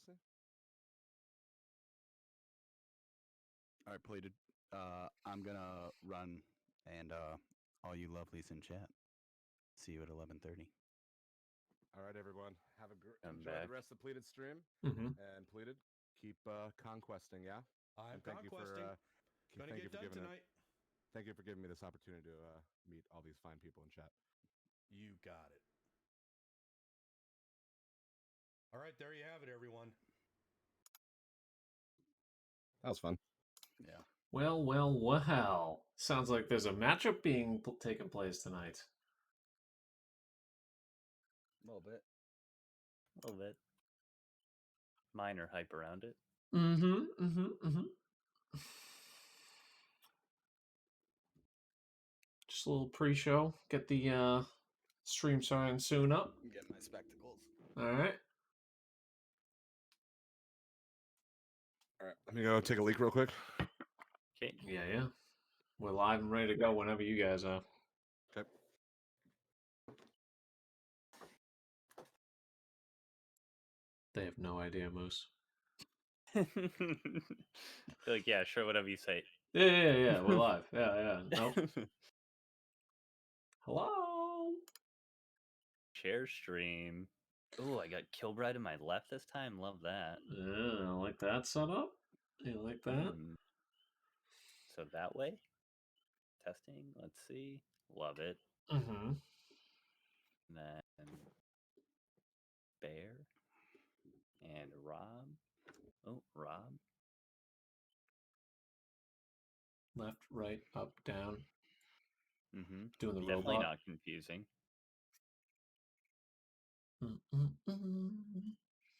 see. All right, Pleated. I'm gonna run, and all you lovelies in chat. See you at 11:30. All right, everyone. Enjoy back. the rest of the Pleated stream. And Pleated, keep conquesting, yeah? I'm thank conquesting. Gonna thank you get for done giving tonight. Thank you for giving me this opportunity to meet all these fine people in chat. You got it. All right, there you have it, everyone. That was fun. Yeah. Well. Sounds like there's a matchup being taking place tonight. A little bit. Minor hype around it. Just a little pre-show. Get the stream starting soon up. I'm getting my spectacles. All right. All right, let me go take a leak real quick. Okay. Yeah. We're live and ready to go whenever you guys are. Okay. They have no idea, Moose. Like, yeah, sure, whatever you say. Yeah. We're live. Yeah. Nope. Hello. Share stream. Oh, I got Kilbride in my left this time. Love that. Yeah, I like that setup. You like that? So that way. Testing. Let's see. Love it. Mm-hmm. Then Bear and Rob. Oh, Rob. Left, right, up, down. Mm-hmm. Doing the Definitely robot. not confusing.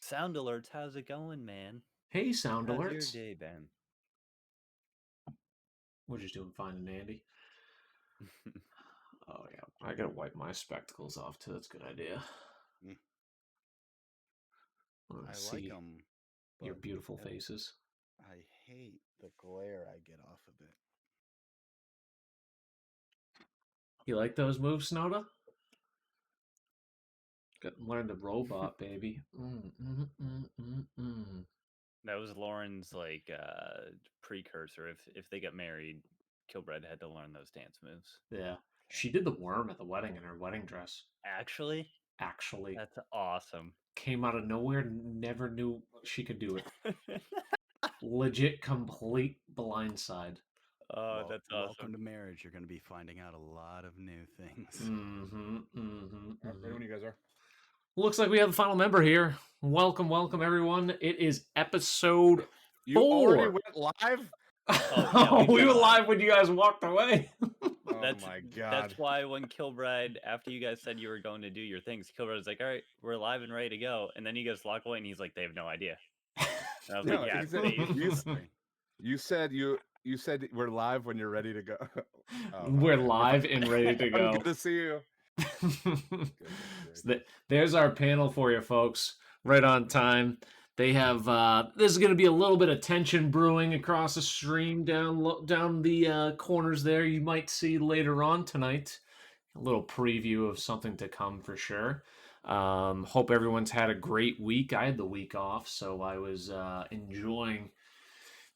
Sound alerts, how's it going, man? Hey, sound How's alerts. your day been? We're just doing fine and Andy. Oh yeah, I gotta wipe my spectacles off too. That's a good idea. I like them. Your beautiful faces. I hate the glare I get off of it. You like those moves, Snowda? Learn the robot, baby. That was Lauren's precursor. If they got married, Kilbride had to learn those dance moves. Yeah, she did the worm at the wedding in her wedding dress. Actually, that's awesome. Came out of nowhere. Never knew she could do it. Legit, complete blindside. Oh, that's awesome. Welcome to marriage. You're going to be finding out a lot of new things. Ready when you guys are. Looks like we have the final member here. Welcome, everyone. It is episode 4. You already went live? We were live when you guys walked away. Oh my god. That's why when Kilbride, after you guys said you were going to do your things, Kilbride was like, all right, we're live and ready to go. And then you guys lock away and he's like, they have no idea. And I was like, yeah, you said we're live when you're ready to go. We're live and ready to go. Good to see you. So there's our panel for you, folks. Right on time. They have this is going to be a little bit of tension brewing across the stream down the corners there. You might see later on tonight. A little preview of something to come for sure. Hope everyone's had a great week. I had the week off, so I was enjoying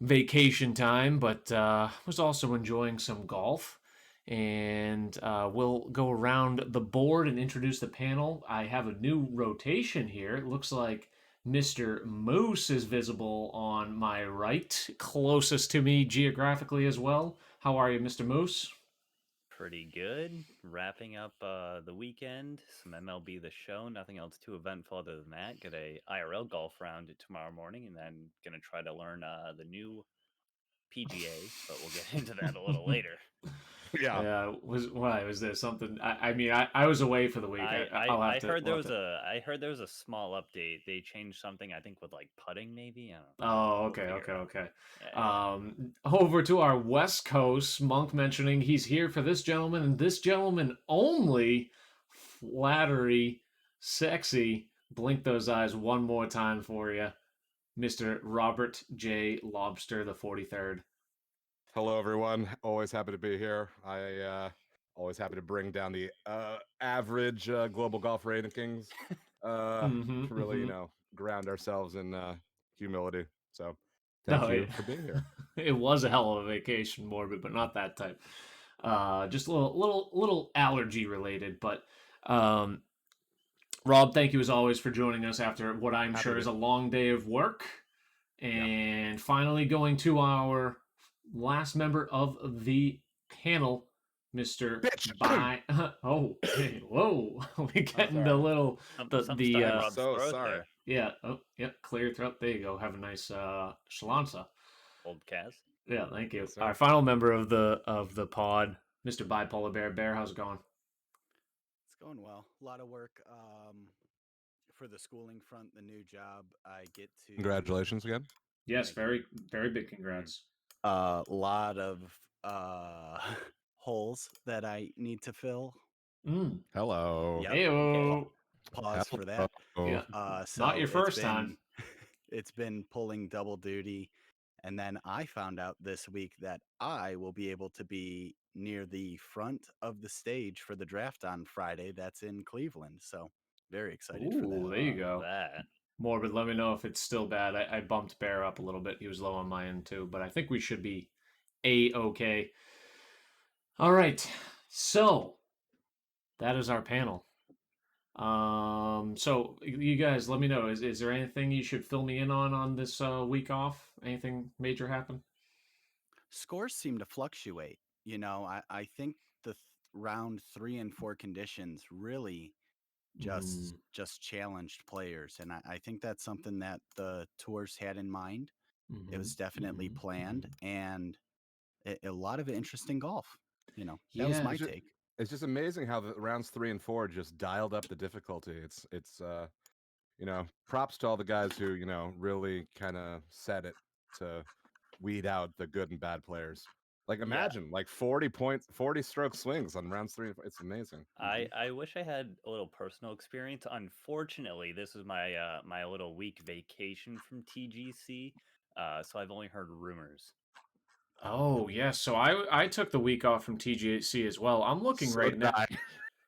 vacation time, but was also enjoying some golf. And we'll go around the board and introduce the panel. I have a new rotation here. It looks like Mr. Moose is visible on my right, closest to me geographically as well. How are you, Mr. Moose? pretty good. Wrapping up the weekend, some MLB The Show, nothing else too eventful other than that. Get a IRL golf round tomorrow morning, and then going to try to learn the new PGA, but we'll get into that a little later. Yeah. Was there something? I was away for the week. I heard there was a small update. They changed something, I think, with like putting, maybe. I don't know. Oh, okay. Yeah. Over to our West Coast, Monk mentioning he's here for this gentleman and this gentleman only. Flattery, sexy. Blink those eyes one more time for you, Mr. Robert J. Lobster, the 43rd. Hello, everyone. Always happy to be here. I always happy to bring down the average global golf rankings. To really, ground ourselves in humility. So No, thank you for being here. It was a hell of a vacation, Morbid, but not that type. Just a little allergy related. But Rob, thank you as always for joining us after what I'm Happy sure to. is a long day of work, and finally going to our last member of the panel, Mr. Bitch. Oh, hey, whoa, we getting the sorry. little Something stuck in I'm Rob's so throat sorry. there. yeah. Oh, yep. Clear your throat. There you go. Have a nice shalansa. Old Kaz. Yeah, thank you. Yes, sir. Our final member of the pod, Mr. Bipolar Bear. Bear, how's it going? It's going well. A lot of work for the schooling front, the new job. I get to Congratulations again. Yes, Thank very big congrats. a lot of holes that I need to fill. Hello. Yep. Heyo. Pause for that. Yeah. So Not your it's first time. It's been pulling double duty. And then I found out this week that I will be able to be near the front of the stage for the draft on Friday. That's in Cleveland. So very excited for Ooh, that. there you go. That. Morbid, let me know if it's still bad. I bumped Bear up a little bit. He was low on my end too, but I think we should be A-okay. All right. So that is our panel. So you guys let me know. Is there anything you should fill me in on this week off? Anything major happen? Scores seem to fluctuate. You know, I think the round 3 and 4 conditions really just challenged players, and I think that's something that the tours had in mind. It was definitely planned, and a lot of interesting golf. You know, that was Yeah. my It's just- take. It's just amazing how the rounds 3 and 4 just dialed up the difficulty. It's props to all the guys who, really kind of set it to weed out the good and bad players. Like Yeah. imagine like 40 stroke swings on rounds 3 and 4. It's amazing. I wish I had a little personal experience. Unfortunately, this is my my little week vacation from TGC, so I've only heard rumors. Oh yes. So I took the week off from TGC as well. I'm looking So right did now. I.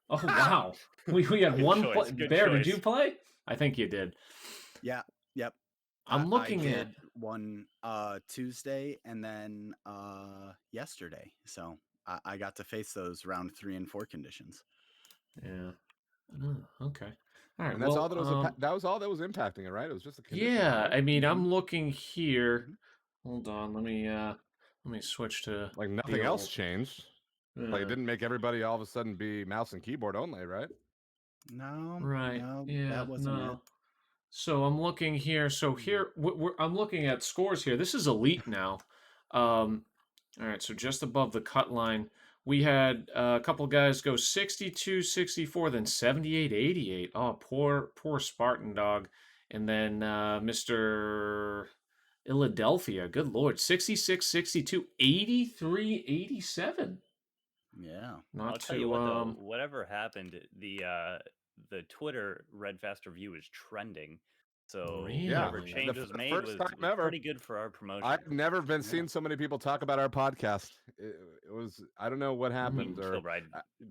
Oh wow. We had Good one choice, good Bear, did choice. you play? I think you did. Yeah. Yep. I'm looking I at did one Tuesday and then yesterday. So I got to face those round 3 and 4 conditions. Yeah. Oh, okay. All right. And that's well, all that was that was all that was impacting it, right? It was just the conditions. yeah. right? I mean, I'm Mhm. looking here. Hold on. Let me switch to Like the nothing else old- changed. Like it didn't make everybody all of a sudden be mouse and keyboard only, right? No, Right. no, Yeah. that wasn't No. it. So I'm looking here. So here, I'm looking at scores here. This is elite now. All right. So just above the cut line, we had a couple guys go 62, 64, then 78, 88. Oh, poor Spartan dog. And then Mr. Philadelphia, good lord, 66, 62, 83, 87. Yeah. Not I'll to tell you what though, whatever happened, the Twitter Red Faster View is trending. So whatever Really? change The was f- made first was time ever. pretty good for our promotion. I've never been Yeah. seen so many people talk about our podcast. It was I don't know what happened or Kilbride,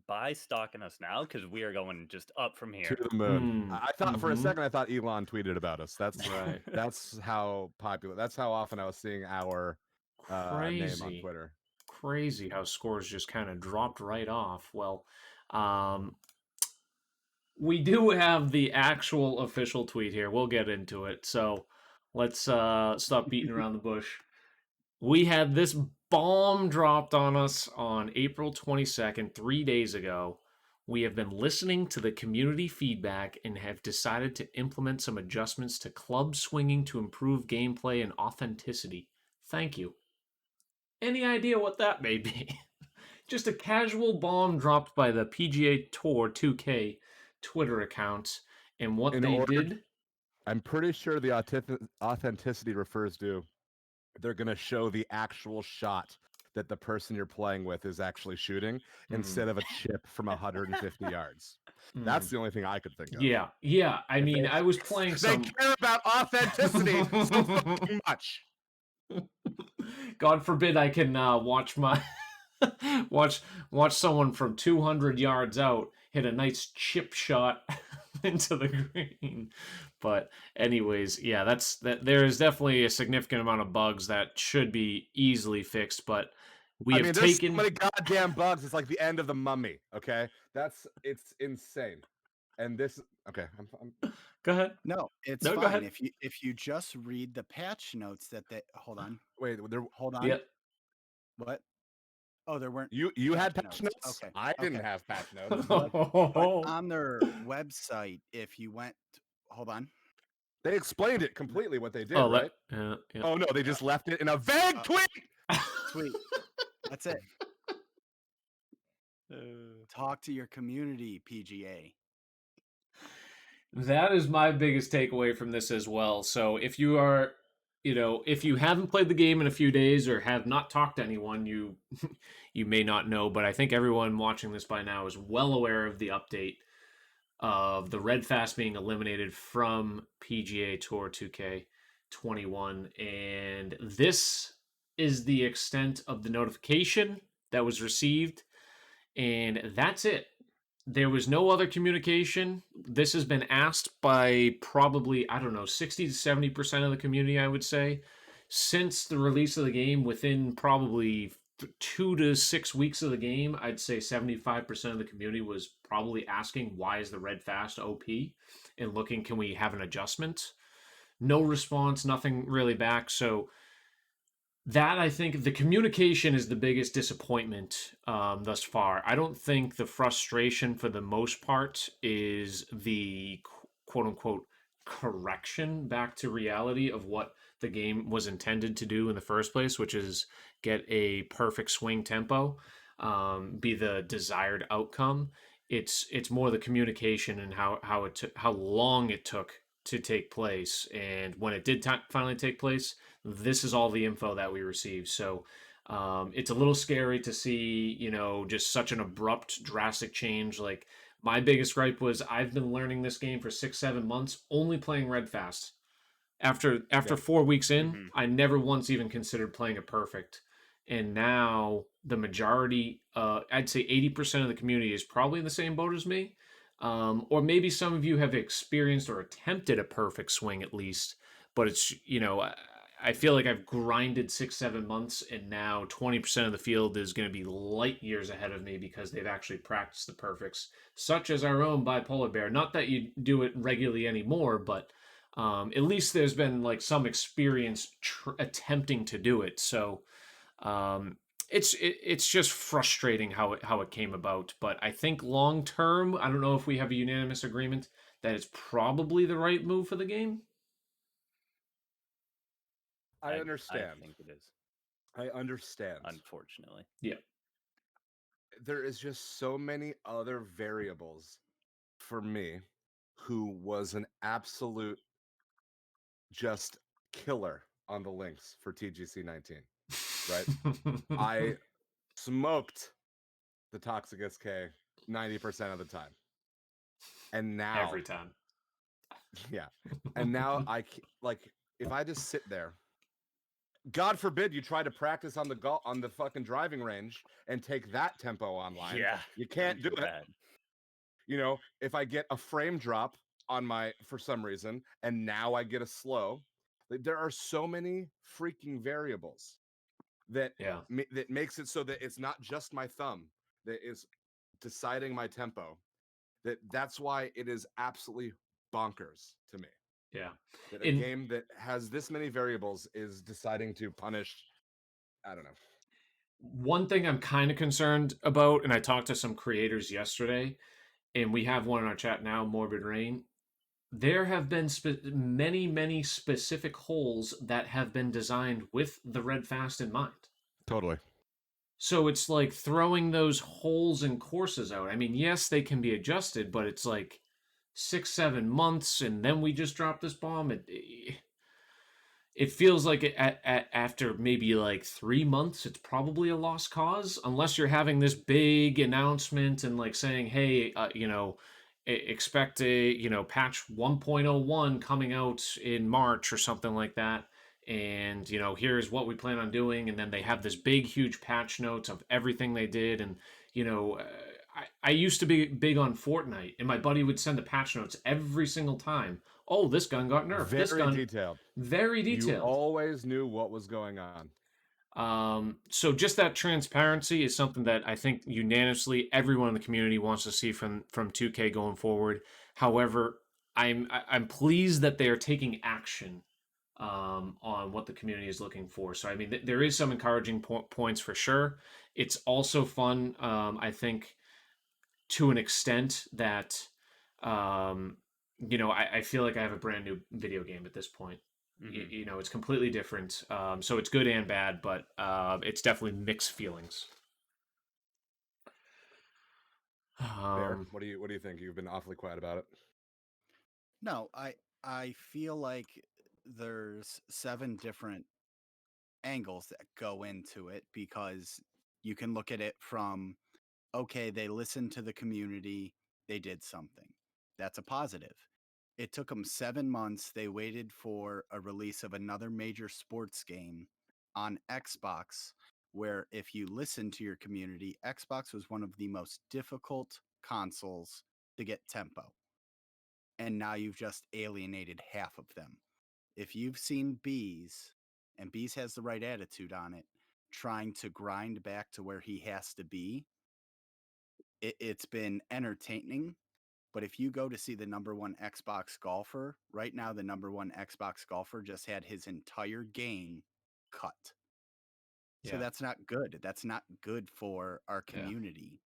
buy stock in us now because we are going just up from to here. the moon. Hmm. I thought for a Mhm. second I thought Elon tweeted about us. That's Right. that's how popular. That's how often I was seeing our name on Crazy. Twitter. Crazy how scores just kind of dropped right off. Well, we do have the actual official tweet here. We'll get into it. So let's stop beating around the bush. We had this bomb dropped on us on April 22nd, 3 days ago. We have been listening to the community feedback and have decided to implement some adjustments to club swinging to improve gameplay and authenticity. Thank you. Any idea what that may be? Just a casual bomb dropped by the PGA Tour 2K Twitter account, and what In they order- did. I'm pretty sure the authenticity refers to they're going to show the actual shot that the person you're playing with is actually shooting instead of a chip from 150 yards. That's the only thing I could think of. Yeah. I If mean, they- I was playing They some. care about authenticity so fucking much. God forbid I can watch my watch someone from 200 yards out hit a nice chip shot into the green. But anyways, yeah, there is definitely a significant amount of bugs that should be easily fixed, but we have there's taken so many goddamn bugs. It's like the end of the Mummy. Okay, it's insane. And this, okay, I'm Go ahead. No, it's No, go fine. ahead. If you just read the patch notes that they hold on. wait. Hold on. Yep. What? Oh, there weren't You had patch notes. Okay. I didn't have patch notes. But on their website, if you went hold on. They explained it completely what they did, Oh, right? yeah. Oh no, they just left it in a vague tweet. Sweet. That's it. Talk to your community, PGA. That is my biggest takeaway from this as well. So if you are, if you haven't played the game in a few days or have not talked to anyone, you you may not know, but I think everyone watching this by now is well aware of the update of the Red Fast being eliminated from PGA Tour 2K21, and this is the extent of the notification that was received, and that's it. There was no other communication. This has been asked by probably, I don't know, 60 to 70% of the community, I would say, since the release of the game. Within probably 2 to 6 weeks of the game, I'd say 75% of the community was probably asking, why is the Red Fast OP? And looking, can we have an adjustment? No response, nothing really back. So that, I think, the communication is the biggest disappointment thus far. I don't think the frustration for the most part is the quote unquote correction back to reality of what the game was intended to do in the first place, which is get a perfect swing tempo, be the desired outcome. It's more the communication and how long it took to take place, and when it did finally take place, this is all the info that we received. So it's a little scary to see, just such an abrupt, drastic change. Like, my biggest gripe was I've been learning this game for 6-7 months, only playing Red Fast. After 4 weeks in, I never once even considered playing it perfect. And now the majority, I'd say 80% of the community is probably in the same boat as me. Or maybe some of you have experienced or attempted a perfect swing at least, but it's, I feel like I've grinded 6-7 months, and now 20% of the field is going to be light years ahead of me because they've actually practiced the perfects, such as our own Bipolar Bear. Not that you do it regularly anymore, but at least there's been like some experience attempting to do it. So it's just frustrating how it came about. But I think long term, I don't know if we have a unanimous agreement that it's probably the right move for the game. I understand. I think it is. I understand. Unfortunately. Yeah. There is just so many other variables for me who was an absolute just killer on the links for TGC 19, right? I smoked the Toxic SK 90% of the time. And now every time. Yeah. And now if I just sit there, God forbid you try to practice on the fucking driving range and take that tempo online. Yeah. You can't do it. If I get a frame drop on for some reason, and now I get a slow, there are so many freaking variables that that makes it so that it's not just my thumb that is deciding my tempo. That's why it is absolutely bonkers to me. Yeah. That a game that has this many variables is deciding to punish, I don't know. One thing I'm kind of concerned about, and I talked to some creators yesterday, and we have one in our chat now, Morbid Rain. There have been many specific holes that have been designed with the Red Fast in mind. Totally. So it's like throwing those holes and courses out. I mean, yes, they can be adjusted, but it's like 6-7 months, and then we just dropped this bomb. It feels like after maybe like 3 months, it's probably a lost cause, unless you're having this big announcement and like saying, hey, expect a patch 1.01 coming out in March or something like that. And here's what we plan on doing, and then they have this big huge patch notes of everything they did. And I used to be big on Fortnite, and my buddy would send the patch notes every single time. oh, this gun got nerfed. Very This gun, detailed. very You detailed. always knew what was going on. So just that transparency is something that I think unanimously everyone in the community wants to see from 2K going forward. However, I'm pleased that they are taking action on what the community is looking for. So I mean, there is some encouraging points for sure. It's also fun, I think, to an extent that I feel like I have a brand new video game at this point. It's completely different. So it's good and bad, but it's definitely mixed feelings. Bear, what do you think? You've been awfully quiet about it. No, I feel like there's 7 different angles that go into it, because you can look at it from, okay, they listened to the community, they did something. That's a positive. It took them 7 months. They waited for a release of another major sports game on Xbox, where if you listen to your community, Xbox was one of the most difficult consoles to get tempo. And now you've just alienated half of them. If you've seen Bees, and Bees has the right attitude on it, trying to grind back to where he has to be, it's been entertaining. But if you go to see the #1 Xbox golfer, right now the #1 Xbox golfer just had his entire game cut. So Yeah. that's not good. That's not good for our community.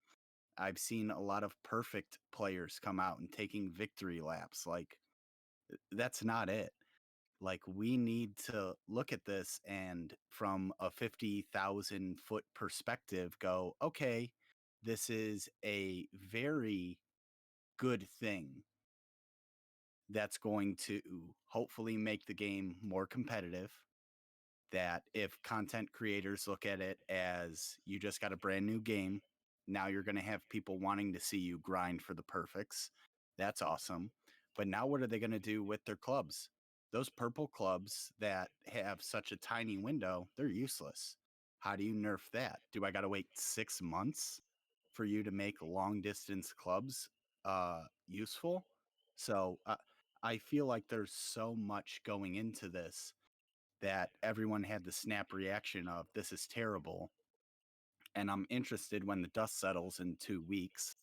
I've seen a lot of perfect players come out and taking victory laps. Like, that's not it. Like, we need to look at this and from a 50,000 foot perspective go, okay, this is a very good thing that's going to hopefully make the game more competitive. That if content creators look at it as you just got a brand new game, now you're going to have people wanting to see you grind for the perfects. That's awesome. But now what are they going to do with their clubs? Those purple clubs that have such a tiny window, they're useless. How do you nerf that? Do I got to wait 6 months for you to make long distance clubs useful? So I feel like there's so much going into this that everyone had the snap reaction of, this is terrible. And I'm interested, when the dust settles in 2 weeks,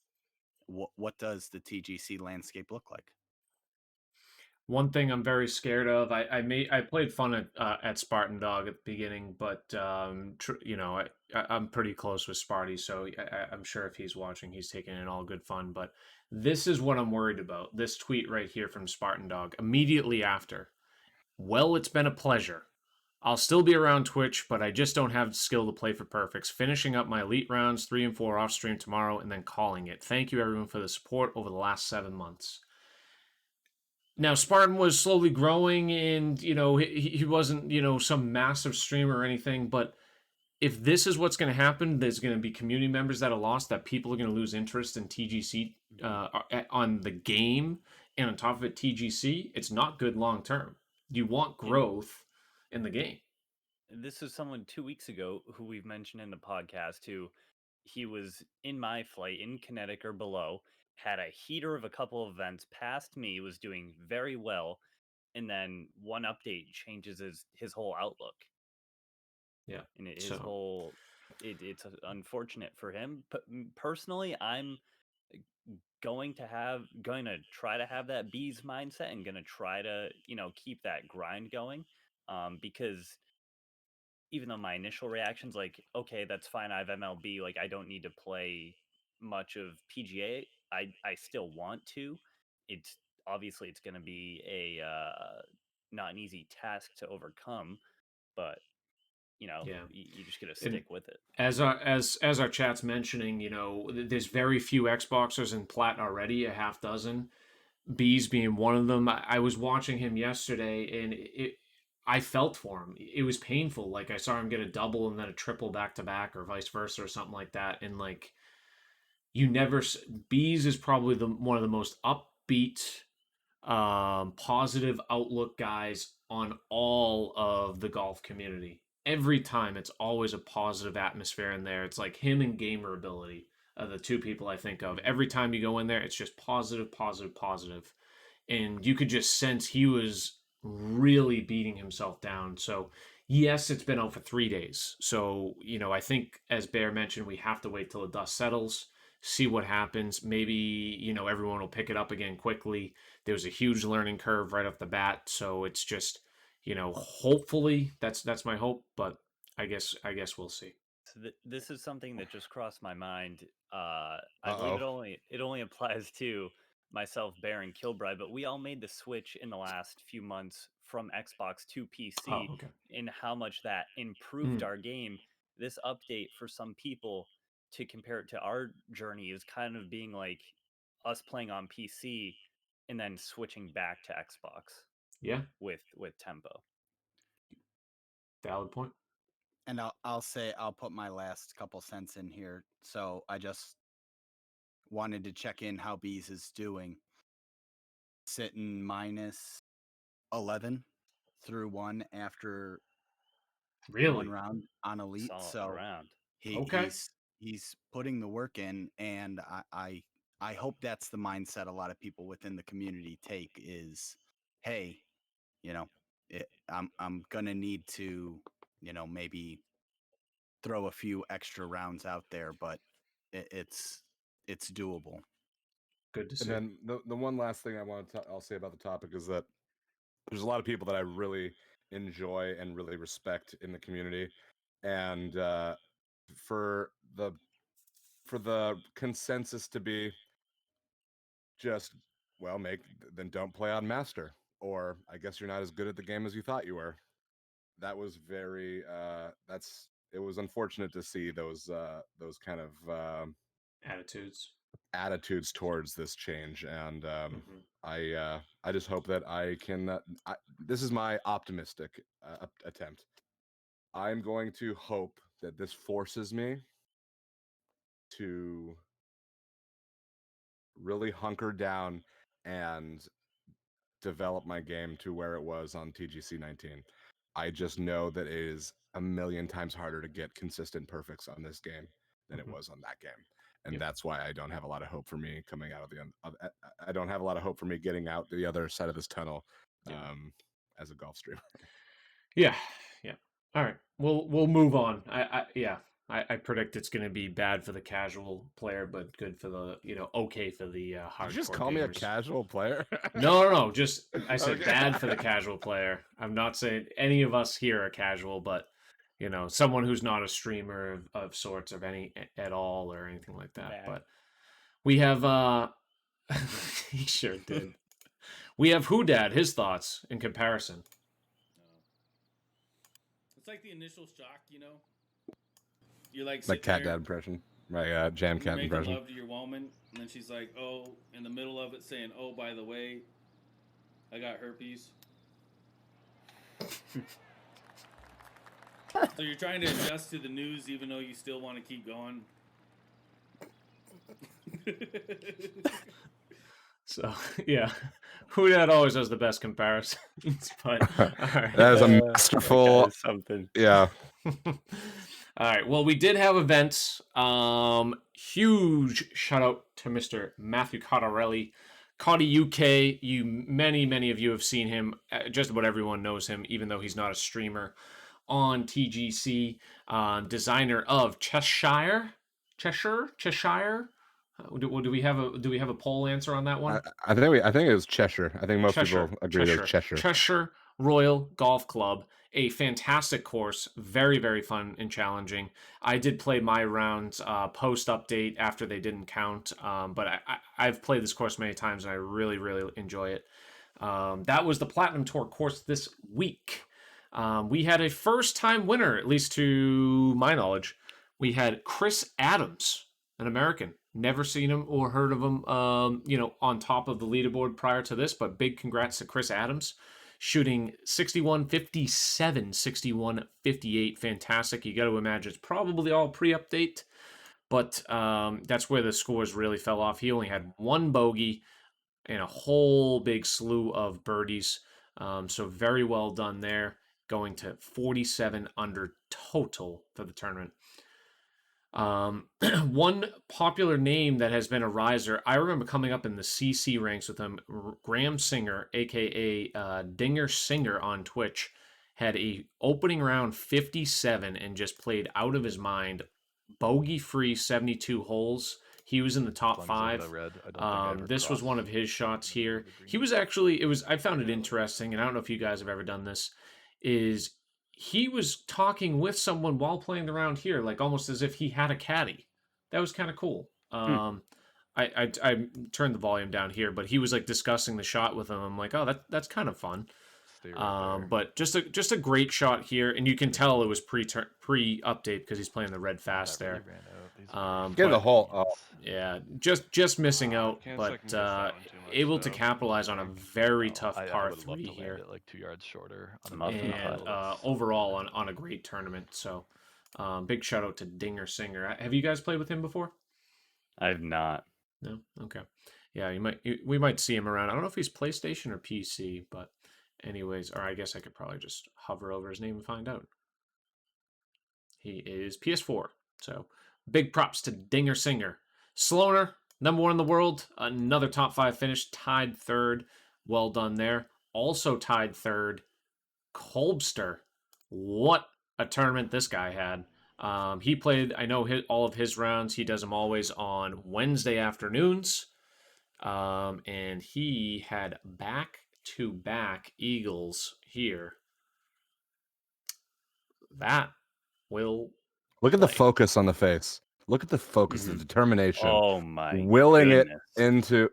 what does the TGC landscape look like? One thing I'm very scared of. I played fun at Spartan Dog at the beginning, but I'm pretty close with Sparty, so I'm sure if he's watching, he's taking in all good fun. But this is what I'm worried about. This tweet right here from Spartan Dog immediately after. Well, it's been a pleasure. I'll still be around Twitch, but I just don't have the skill to play for perfects. Finishing up my elite rounds 3 and 4 off stream tomorrow and then calling it. Thank you everyone for the support over the last 7 months. Now, Spartan was slowly growing, and he wasn't some massive streamer or anything. But if this is what's going to happen, there's going to be community members that are lost. That people are going to lose interest in TGC on the game, and on top of it, TGC. It's not good long term. You want growth in the game. This is someone 2 weeks ago who we've mentioned in the podcast who he was in my flight in Kinetic or below, had a heater of a couple of events, passed me, was doing very well, and then one update changes his whole outlook. Yeah, and it's unfortunate for him. But personally, I'm going to try to have that bees mindset and going to try to keep that grind going, because even though my initial reaction's like, okay, that's fine, I have MLB, like I don't need to play much of PGA, I still want to. It's obviously it's going to be a not an easy task to overcome, but you just got to stick with it. As our chat's mentioning, there's very few Xboxers in plat already, a half dozen. Bees being one of them. I was watching him yesterday, and I felt for him. It was painful. Like, I saw him get a double and then a triple back to back, or vice versa, or something like that. And like, Bees is probably one of the most upbeat, positive outlook guys on all of the golf community. Every time, it's always a positive atmosphere in there. It's like him and Gamer Ability are the two people I think of. Every time you go in there, it's just positive, positive, positive. and you could just sense he was really beating himself down. So yes, it's been out for 3 days. So, I think as Bear mentioned, we have to wait till the dust settles, see what happens. Maybe, everyone will pick it up again quickly. There was a huge learning curve right off the bat. So it's just, hopefully that's my hope, but I guess we'll see. So this is something that just crossed my mind. I Uh-oh. believe it only applies to myself, Bear, and Kilbride, but we all made the switch in the last few months from Xbox to PC, Oh, okay. and how much that improved our game. This update for some people, to compare it to our journey, is kind of being like us playing on PC and then switching back to Xbox Yeah, with tempo. valid point. And I'll say I'll put my last couple cents in here. So I just wanted to check in how Bees is doing. Sitting minus 11 through 1 after Really? 1 round on Elite. Solid So round. Okay. he's putting the work in, and I hope that's the mindset a lot of people within the community take is, hey, I'm gonna need to, maybe throw a few extra rounds out there, but it's doable. Good to see. And then the one last thing I'll say about the topic is that there's a lot of people that I really enjoy and really respect in the community, and for the consensus to be just, well, then don't play on master, or I guess you're not as good at the game as you thought you were. That was very it was unfortunate to see those kind of Attitudes. towards this change, and I just hope that I can. This is my optimistic attempt. I'm going to hope that this forces me to really hunker down and develop my game to where it was on TGC 19. I just know that it is a million times harder to get consistent perfects on this game than it was on that game. And that's why I don't have a lot of hope for me coming out of the end. I don't have a lot of hope for me getting out the other side of this tunnel as a golf streamer. Yeah. All right, we'll move on. I predict it's going to be bad for the casual player, but good for the okay for the hardcore. Did you just call me a casual player? No. Just I said Okay. bad for the casual player. I'm not saying any of us here are casual, but someone who's not a streamer of sorts of any at all or anything like that. Bad. But we have he sure did. We have Whodad, his thoughts in comparison. It's like the initial shock, You're like Cat there, Dad impression, my Jam Cat making impression. love to your woman, and then she's like, "Oh," in the middle of it, saying, "Oh, by the way, I got herpes." So you're trying to adjust to the news, even though you still want to keep going. So yeah, Whodad always has the best comparisons. But all right. That is a masterful something. Yeah. All right. Well, we did have events. Huge shout out to Mr. Matthew Cottarelli, Cotty UK. Many of you have seen him. Just about everyone knows him, even though he's not a streamer. On TGC, designer of Cheshire. Do we have a poll answer on that one? I think it was Cheshire. I think most people agree that Cheshire. Cheshire Royal Golf Club, a fantastic course, very, very fun and challenging. I did play my rounds post update after they didn't count, but I've played this course many times and I really, really enjoy it. That was the Platinum Tour course this week. We had a first-time winner, at least to my knowledge. We had Chris Adams, an American. Never seen him or heard of him, on top of the leaderboard prior to this, but big congrats to Chris Adams. Shooting 61.57, 61.58. Fantastic. You got to imagine it's probably all pre-update, but that's where the scores really fell off. He only had one bogey and a whole big slew of birdies. So very well done there, going to 47 under total for the tournament. One popular name that has been a riser, I remember coming up in the CC ranks with him, Graham Singer, aka Dinger Singer on Twitch, had a opening round 57 and just played out of his mind, bogey-free 72 holes. He was in the top 5. This was one of his shots here. He was actually, I found it interesting, and I don't know if you guys have ever done this, is he was talking with someone while playing the round here, like almost as if he had a caddy. That was kind of cool. I turned the volume down here, but he was like discussing the shot with him. I'm like, oh, that's kind of fun. But just a great shot here, and you can tell it was pre-update because he's playing the red fast there. Get the hole. Yeah, just missing out, but able to capitalize on a very tough par 3 here. It like 2 yards shorter. And overall on a great tournament. So big shout out to Dinger Singer. Have you guys played with him before? I've not. No? Okay. Yeah, we might see him around. I don't know if he's PlayStation or PC, but anyways, or I guess I could probably just hover over his name and find out. He is PS4. So big props to Dinger Singer. Sloaner, number 1 in the world, another top 5 finish, tied 3rd. Well done there. Also tied 3rd, Kolbster. What a tournament this guy had. He played, I know, all of his rounds. He does them always on Wednesday afternoons. And he had back-to-back eagles here. That will Look at the focus on the face. Look at the focus, the determination. Oh my! Willing goodness. it into.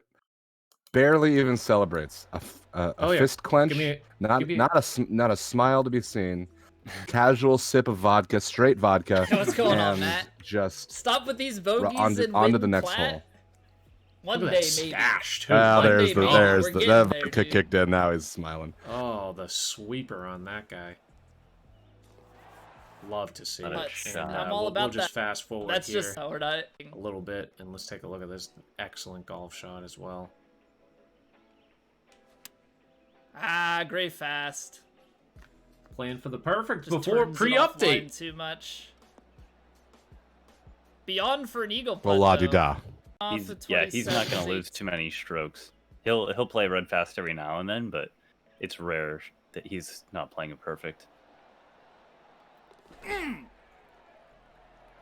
Barely even celebrates a fist clench. Not a smile to be seen. Casual sip of vodka, straight vodka. What's going on, Matt? Just stop with these bogeys and onto win the next flat. hole. One day, maybe. There's We're the getting vodka kicked in. Now he's smiling. Oh, the sweeper on that guy. Love to see it. I'm all about we'll just fast forward That's here just how we're not. a little bit, and let's take a look at this excellent golf shot as well. Great fast. Playing for the perfect Just before turns it pre-update. offline too much. Beyond for an eagle putt. Well, la di da. He's not going to lose too many strokes. He'll play red fast every now and then, but it's rare that he's not playing it perfect.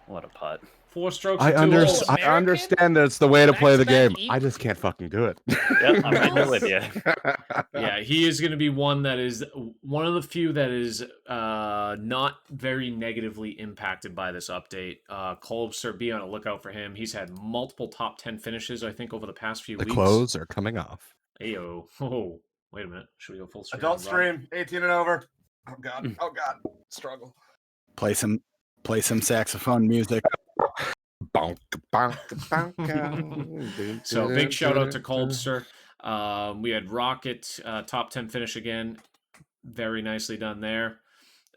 What a putt. 4 strokes. I understand that it's the way to play the game. Back-to-back I just can't fucking do it. Yep, I'm right there with you. Yeah, he is going to be one of the few that is not very negatively impacted by this update. Kolbster, be on a lookout for him. He's had multiple top 10 finishes, I think, over the past few weeks. The clothes are coming off. Ayo. Oh, wait a minute. Should we go full stream? Adult stream, 18 and over. Oh god. Oh god. Struggle. Play some saxophone music. So big shout out to Kolbster. We had Rocket top 10 finish again. Very nicely done there.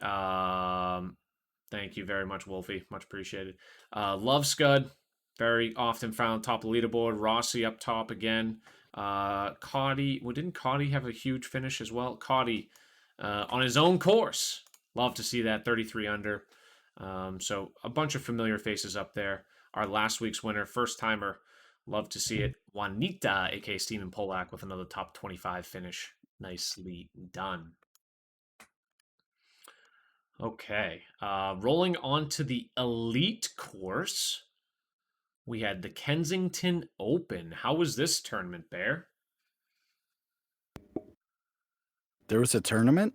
Thank you very much, Wolfie. Much appreciated. Love Scud, very often found top of the leaderboard. Rossi up top again. Coddy, didn't Coddy have a huge finish as well? Coddy on his own course. Love to see that 33 under. So a bunch of familiar faces up there. Our last week's winner, first timer, love to see it. Juanita, aka Steven Polak, with another top 25 finish. Nicely done. Okay, rolling on to the elite course. We had the Kensington Open. How was this tournament, Bear? There was a tournament?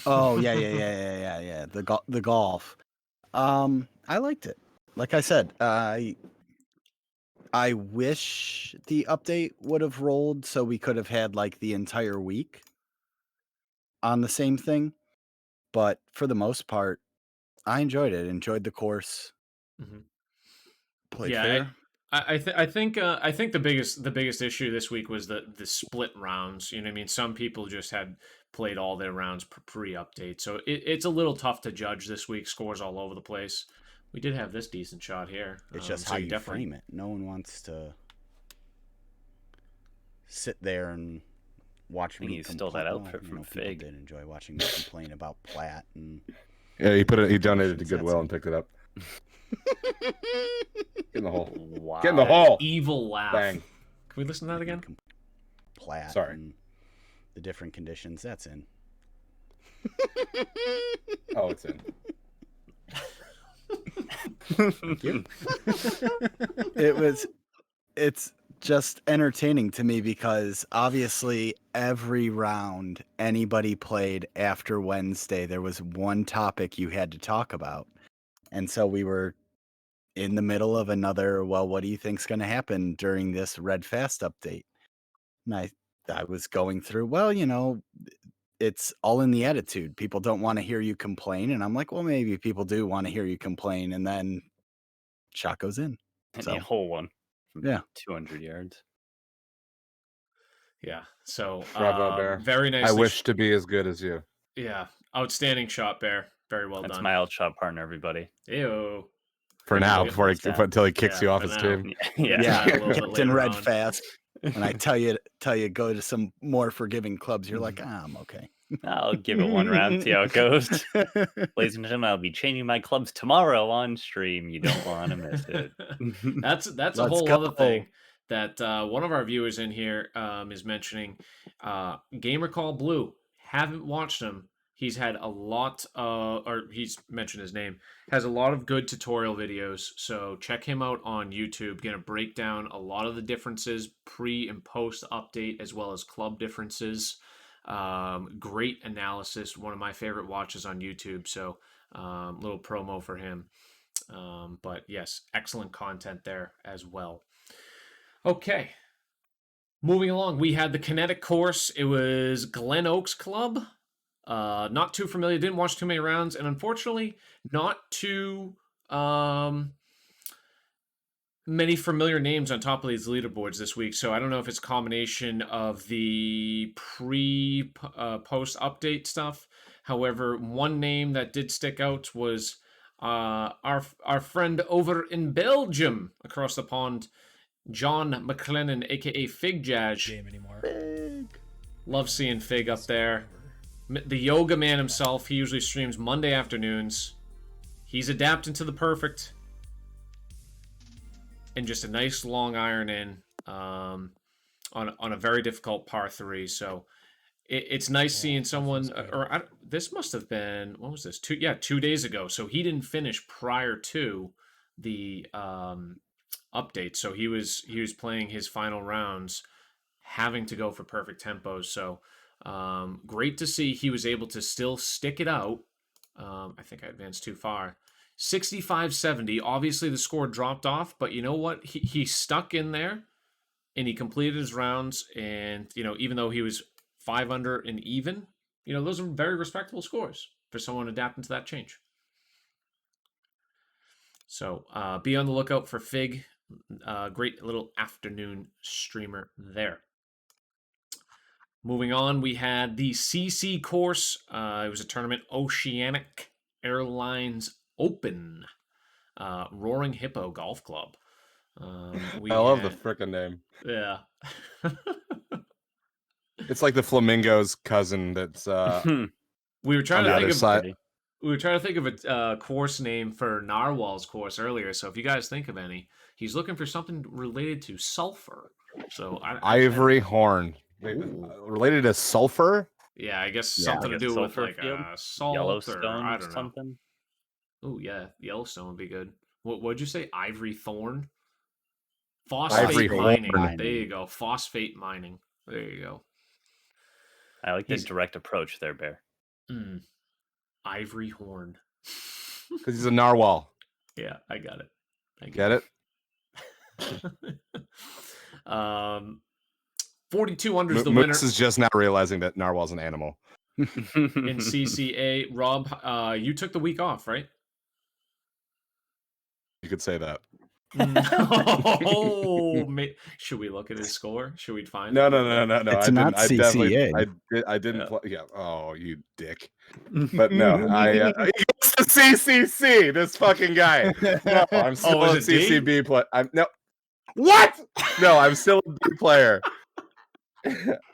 Oh, yeah. The golf. I liked it. Like I said, I wish the update would have rolled so we could have had like the entire week on the same thing. But for the most part, I enjoyed it. Enjoyed the course. Mm-hmm. Played fair. I think the biggest issue this week was the split rounds. You know what I mean? Some people just had played all their rounds pre-update, so it's a little tough to judge this week. Scores all over the place. We did have this decent shot here. It's just how you frame it. No one wants to sit there and watch me. You stole that outfit from Fig. Did enjoy watching me complain about Platt and. Yeah, he donated to Goodwill and picked it up. Get in the hole. Wow. Get in the hole. Evil laugh. Bang. Can we listen to that again? Plat. Sorry. And the different conditions. That's in. Oh, it's in. Thank you. It's just entertaining to me because obviously every round anybody played after Wednesday, there was one topic you had to talk about. And so we were in the middle of another, well, what do you think's going to happen during this Red Fast update? And I was going through, well, it's all in the attitude. People don't want to hear you complain. And I'm like, well, maybe people do want to hear you complain. And then shot goes in. And So, a whole one. From yeah. 200 yards. Yeah. So Bravo, Bear. very nice. I wish to be as good as you. Yeah. Outstanding shot, Bear. Very well That's done. my out shot partner, everybody. Ew. For Pretty now, good. until he kicks Yeah, you off for his now. team. Yeah. Yeah, a little bit Captain later Red on. Fast. When I tell you go to some more forgiving clubs, you're like, I'm okay. I'll give it one round, see how it goes. Ladies and gentlemen, I'll be changing my clubs tomorrow on stream. You don't want to miss it. That's a Let's whole go. other thing that one of our viewers in here is mentioning. Gamer Call Blue. Haven't watched him. He's had a lot, or he's mentioned his name, has a lot of good tutorial videos. So check him out on YouTube. Going to break down a lot of the differences pre and post update, as well as club differences. Great analysis. One of my favorite watches on YouTube. So little promo for him. But yes, excellent content there as well. Okay. Moving along, we had the Kinetic course. It was Glen Oaks Club. Not too familiar, didn't watch too many rounds, and unfortunately, not too many familiar names on top of these leaderboards this week. So I don't know if it's a combination of the post update stuff. However, one name that did stick out was our friend over in Belgium, across the pond, John Mclennan, aka Fig Jazz. Game anymore. Love seeing Fig up there. The yoga man himself. He usually streams Monday afternoons. He's adapting to the perfect. And just a nice long iron in on a very difficult par 3. So it's nice seeing someone. This must have been, what was this? 2 days ago. So he didn't finish prior to the update. So he was playing his final rounds, having to go for perfect tempos. So great to see he was able to still stick it out. I think I advanced too far. 65-70. Obviously, the score dropped off, but you know what? He stuck in there, and he completed his rounds. And even though he was 5 under and even, those are very respectable scores for someone adapting to that change. So be on the lookout for Fig. Great little afternoon streamer there. Moving on, we had the CC course. It was a tournament, Oceanic Airlines Open, Roaring Hippo Golf Club. I love the frickin' name. Yeah. It's like the Flamingo's cousin. That's we were trying on the to other think side. We were trying to think of a course name for Narwhal's course earlier. So if you guys think of any, he's looking for something related to sulfur. So Ivory Horn. Related to sulfur? Yeah, I guess Yeah, something like to a do with sulfur like field? salt Yellowstone or I or don't know. something. Oh yeah, Yellowstone would be good. What'd you say? Ivory Thorn? Ivory Phosphate mining. Horn. There you go. Phosphate mining. There you go. I like the direct approach there, Bear. Ivory Horn. Because he's a narwhal. Yeah, I got it. Get it? 42 under is the winner. Moose is just now realizing that narwhal's an animal. In CCA. Rob, you took the week off, right? You could say that. Should we look at his score? Should we find No. it? It's not CCA. I didn't play. Yeah. Oh, you dick. But no, he goes to CCC. This fucking guy. No, I'm still a is it D? CCB player. What? No, I'm still a B player.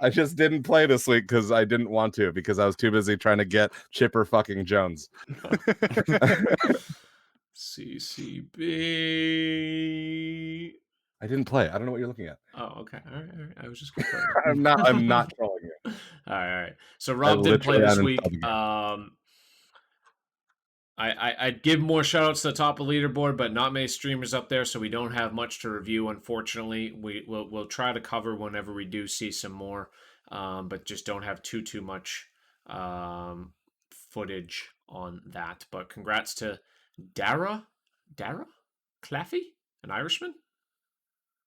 I just didn't play this week because I didn't want to, because I was too busy trying to get Chipper fucking Jones. CCB. I didn't play. I don't know what you're looking at. Oh, okay. All right. I was just confirming. I'm not trolling you. All right. So Rob did play literally this week. uninstalled the game. I'd give more shout outs to the top of the leaderboard, but not many streamers up there, so we don't have much to review, unfortunately. We'll try to cover whenever we do see some more, but just don't have too much footage on that. But congrats to Dara Claffey, an Irishman.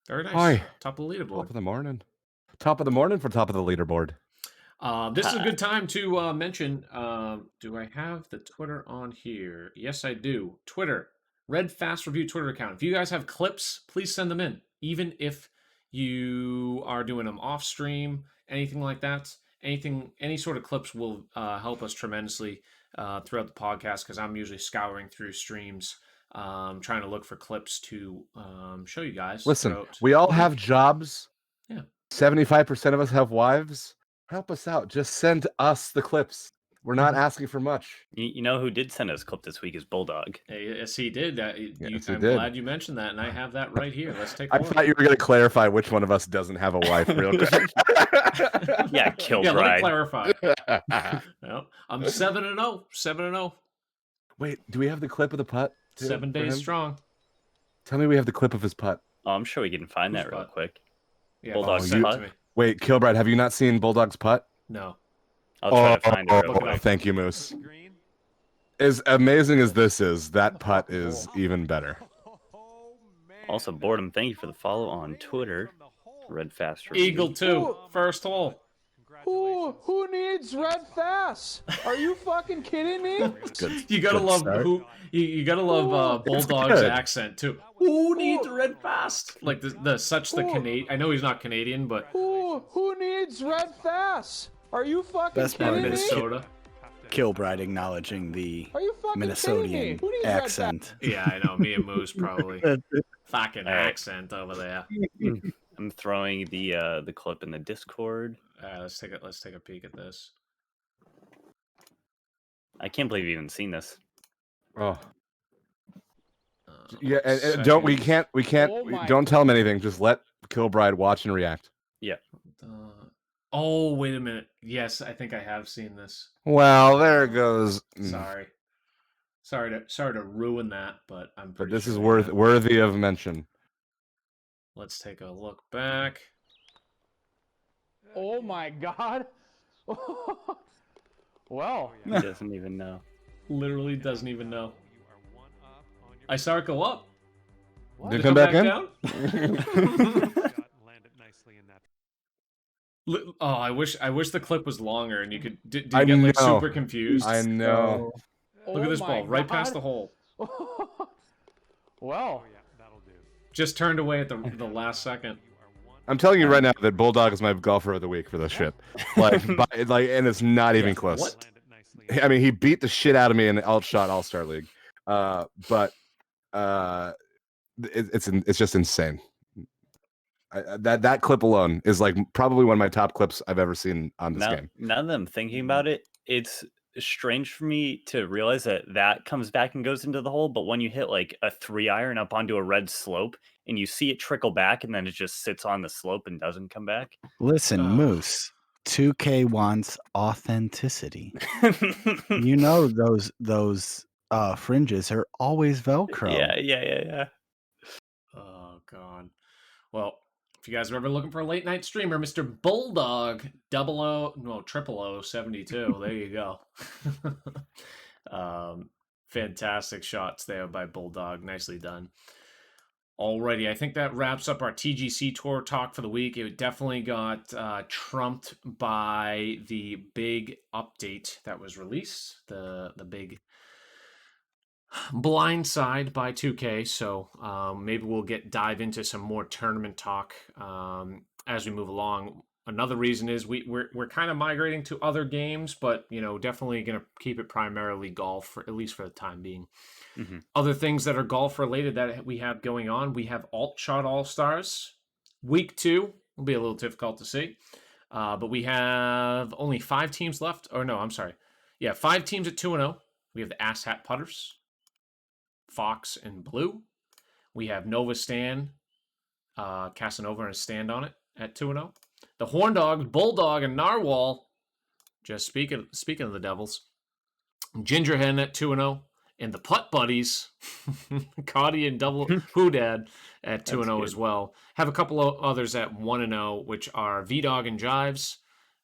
Very nice. Hi. Top of the leaderboard. Top of the morning. Top of the morning for top of the leaderboard. This is a good time to mention. Do I have the Twitter on here? Yes, I do. Twitter, Red Fast Review Twitter account. If you guys have clips, please send them in. Even if you are doing them off stream, anything like that, any sort of clips will help us tremendously throughout the podcast, because I'm usually scouring through streams, trying to look for clips to show you guys. Listen, throughout. we all have jobs. Yeah. 75% of us have wives. Help us out. Just send us the clips. We're not asking for much. You know who did send us a clip this week is Bulldog. Yes, he did. Yes, he I'm did. glad you mentioned that, and I have that right here. Let's take a I look. thought you were going to clarify which one of us doesn't have a wife real quick. Yeah, kill Yeah, let me bride. clarify. No, I'm 7-0. 7-0. Wait, do we have the clip of the putt? too, 7 for days him? strong. Tell me we have the clip of his putt. Oh, I'm sure we can find Who's that real butt? quick. Yeah, Bulldog send it putt? to me. Wait, Kilbride, have you not seen Bulldog's putt? No. I'll try to find it real Look it quick. up. Thank you, Moose. As amazing as this is, that putt is even better. Also, Boredom, thank you for the follow on Twitter. Red Fast Review. Eagle 2, first hole. Who needs Red Fast? Are you fucking kidding me? You gotta Good love start. you gotta love Bulldog's accent too. Who needs Red Fast? Like the Canadian. I know he's not Canadian, but Who needs Red Fast? Are you fucking Best part kidding of me? it is Minnesota. Kilbride acknowledging the Are you fucking kidding me? Minnesotian Who needs Red accent. Yeah, I know. Me and Moose probably fucking All right. accent over there. I'm throwing the clip in the Discord. Let's take a peek at this. I can't believe you've even seen this. Oh, Uh, yeah. And second. don't we can't Oh my- don't tell him anything. Just let Kilbride watch and react. Oh, wait a minute. Yes, I think I have seen this. Well, there it goes. Sorry to ruin that, but I'm But pretty this sure is I have. worthy of mention. Let's take a look back. Oh my god. Well, He doesn't even know. Literally doesn't even know. I saw it go up. Did Did it come back in? down? Oh, I wish the clip was longer and you could. Did you I get like know. super confused? I know. Look at this ball, right past the hole. Well, Just turned away at the last second. I'm telling you right now that Bulldog is my golfer of the week for this shit. Like, and it's not even close. What? I mean, he beat the shit out of me in the Outshot All-Star League. But it's just insane. That clip alone is like probably one of my top clips I've ever seen on this game. Now that I'm thinking about it, it's strange for me to realize that comes back and goes into the hole, but when you hit like a 3-iron up onto a red slope and you see it trickle back and then it just sits on the slope and doesn't come back. Listen, Moose, 2K wants authenticity. You know those fringes are always Velcro. Yeah. Oh god. Well, if you guys are ever looking for a late night streamer, Mr. Bulldog 00072. There you go. Fantastic shots there by Bulldog. Nicely done. Alrighty, I think that wraps up our TGC Tour talk for the week. It definitely got trumped by the big update that was released, the big blindside by 2K. So maybe we'll dive into some more tournament talk as we move along. Another reason is we're kind of migrating to other games, but definitely going to keep it primarily golf, at least for the time being. Mm-hmm. Other things that are golf related that we have going on, we have Alt-Shot All-Stars. Week 2 will be a little difficult to see, but we have only 5 teams left. Or no, I'm sorry. Yeah, 5 teams at 2-0. We have the Ass Hat Putters. Fox and Blue. We have Nova Stan, Casanova and a stand on it at 2-0. The Horn Dogs, Bulldog and Narwhal. Just speaking of the Devils, Ginger Hen at 2-0, and the Putt Buddies, Cotty and Double Hoodad at 2-0 as well. Have a couple of others at 1-0, which are V-Dog and Jives,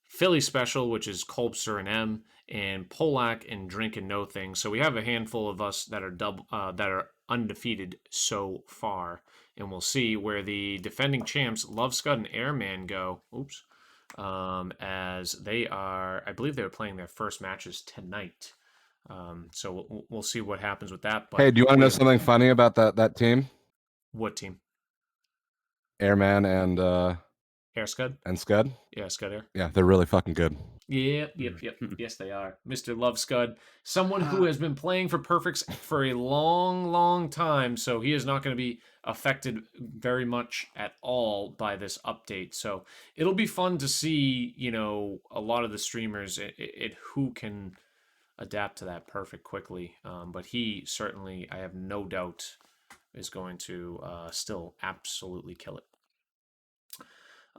Philly Special, which is Kolbster and M, and Polak and Drink and No Thing. So we have a handful of us that are undefeated so far, and we'll see where the defending champs Love Scud and Airman go. Oops. As they are, I believe they're playing their first matches tonight. So we'll see what happens with that. But Hey, do you want to know something funny about that team? What team? Airman and Air Scud? and Scud? Yeah, Scud Air. Yeah, they're really fucking good. Yep. Yes, they are. Mr. Love Scud, someone who has been playing for Perfects for a long, long time, so he is not going to be affected very much at all by this update. So it'll be fun to see, a lot of the streamers who can adapt to that perfect quickly. But he certainly, I have no doubt, is going to still absolutely kill it.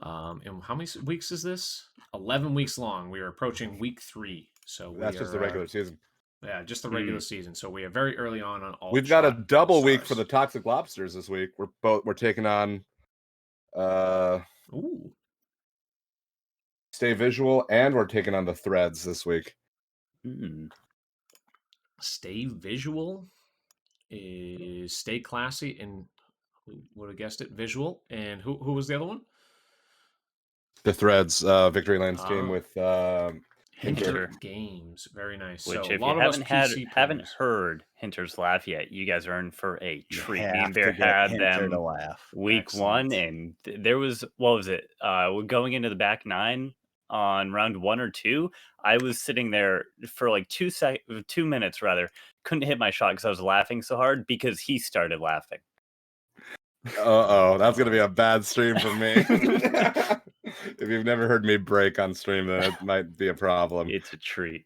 And how many weeks is this? 11 weeks long. We are approaching week 3. So That's just the regular season. Yeah, just the regular season. So we are very early on all. We've got a double week for the Toxic Lobsters this week. We're taking on Stay Visual, and we're taking on the Threads this week. Stay Visual is Stay Classy, and who would have guessed it? Visual, and who was the other one? The Threads, Victory Lane's team with Hinter Games. Very nice. Which, so if a lot you of us haven't heard Hinter's laugh yet, you guys are in for a treat. Me and Bear to get had Hinter them to laugh. week Excellent. 1, and there was, what was it? We're going into the back 9 on round 1 or 2. I was sitting there for like 2 minutes rather, couldn't hit my shot because I was laughing so hard because he started laughing. That's gonna be a bad stream for me. If you've never heard me break on stream, then it might be a problem. It's a treat.